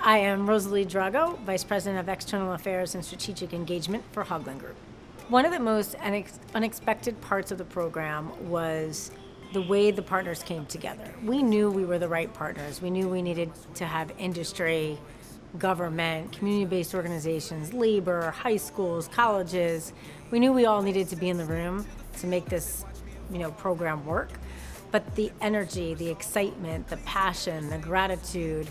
I am Rosalie Drago, Vice President of External Affairs and Strategic Engagement for Haugland Group. One of the most unexpected parts of the program was the way the partners came together. We knew we were the right partners. We knew we needed to have industry, government, community-based organizations, labor, high schools, colleges. We knew we all needed to be in the room to make this, program work. But the energy, the excitement, the passion, the gratitude,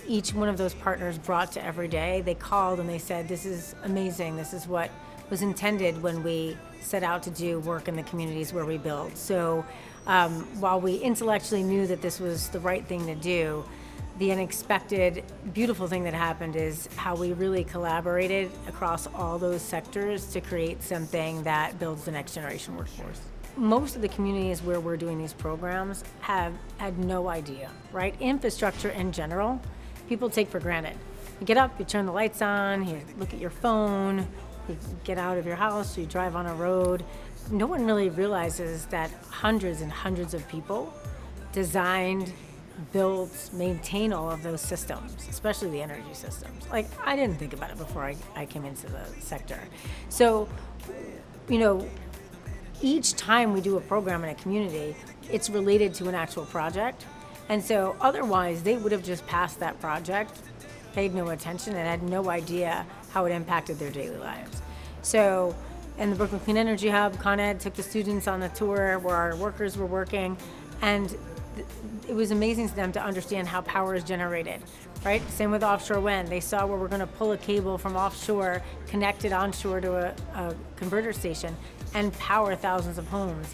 each one of those partners brought to every day. They called and they said, this is amazing. This is what was intended when we set out to do work in the communities where we build. So while we intellectually knew that this was the right thing to do, the unexpected, beautiful thing that happened is how we really collaborated across all those sectors to create something that builds the next generation workforce. Most of the communities where we're doing these programs have had no idea, right? Infrastructure in general, people take for granted. You get up, you turn the lights on, you look at your phone, you get out of your house, you drive on a road. No one really realizes that hundreds and hundreds of people designed, built, maintain all of those systems, especially the energy systems. Like, I didn't think about it before I came into the sector. So, each time we do a program in a community, it's related to an actual project. And so otherwise, they would have just passed that project, paid no attention, and had no idea how it impacted their daily lives. So in the Brooklyn Clean Energy Hub, Con Ed took the students on a tour where our workers were working, and it was amazing to them to understand how power is generated, right? Same with offshore wind. They saw where we're going to pull a cable from offshore, connect it onshore to a converter station, and power thousands of homes.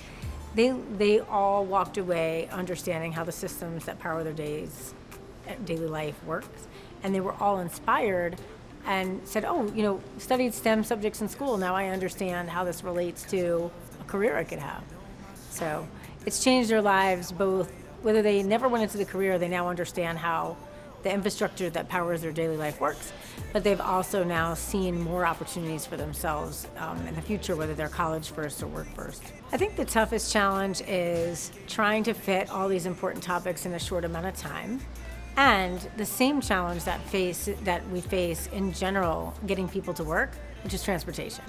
They all walked away understanding how the systems that power their daily life works, and they were all inspired and said, studied STEM subjects in school, now I understand how this relates to a career I could have. So it's changed their lives, both whether they never went into the career, they now understand how the infrastructure that powers their daily life works, but they've also now seen more opportunities for themselves in the future, whether they're college first or work first. I think the toughest challenge is trying to fit all these important topics in a short amount of time, and the same challenge that we face in general getting people to work, which is transportation.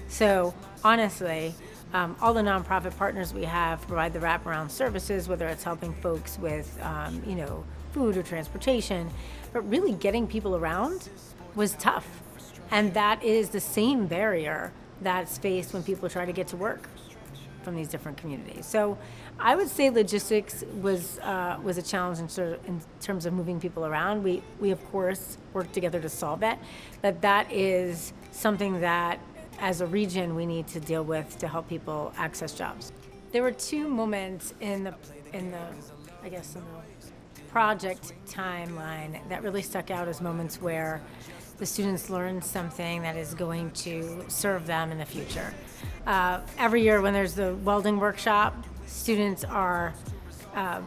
So honestly, all the nonprofit partners we have provide the wraparound services, whether it's helping folks with, food or transportation, but really getting people around was tough. And that is the same barrier that's faced when people try to get to work from these different communities. So I would say logistics was a challenge in terms of moving people around. We of course work together to solve that, but that is something that as a region we need to deal with to help people access jobs. There were two moments in the project timeline that really stuck out as moments where the students learned something that is going to serve them in the future. Every year when there's the welding workshop, students are a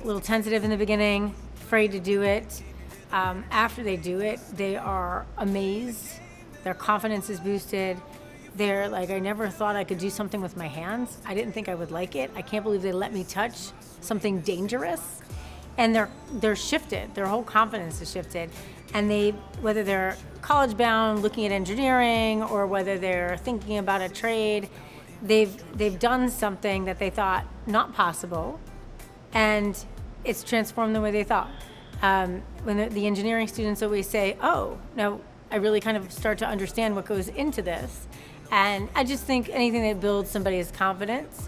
little tentative in the beginning, afraid to do it. After they do it, they are amazed. Their confidence is boosted. They're like, I never thought I could do something with my hands. I didn't think I would like it. I can't believe they let me touch something dangerous. And they're shifted. Their whole confidence is shifted. And whether they're college bound, looking at engineering, or whether they're thinking about a trade, they've done something that they thought not possible, and it's transformed the way they thought. When the engineering students always say, now I really kind of start to understand what goes into this. And I just think anything that builds somebody's confidence,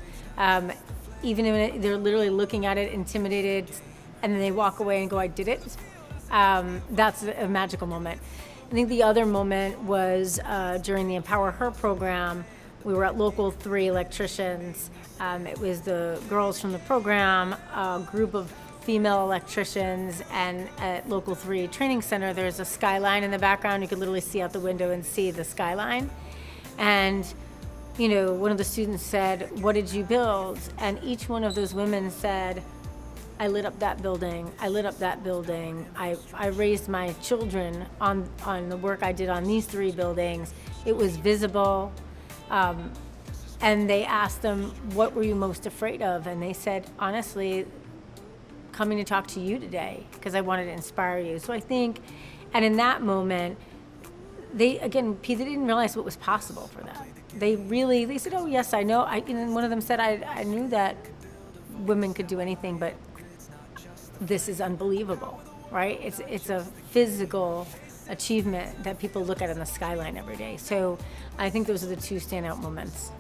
even if they're literally looking at it intimidated, and then they walk away and go, I did it, that's a magical moment. I think the other moment was during the Empower Her program. We were at Local 3 electricians. It was the girls from the program, a group of female electricians, and at Local 3 Training Center, there's a skyline in the background. You could literally see out the window and see the skyline. And, one of the students said, what did you build? And each one of those women said, I lit up that building. I lit up that building. I raised my children on the work I did on these 3 buildings. It was visible. And they asked them, what were you most afraid of? And they said, honestly, coming to talk to you today because I wanted to inspire you. So I think, and in that moment, they didn't realize what was possible for them. They said, oh yes, I know. And one of them said, I knew that women could do anything, but this is unbelievable, right? It's a physical achievement that people look at in the skyline every day. So I think those are the two standout moments.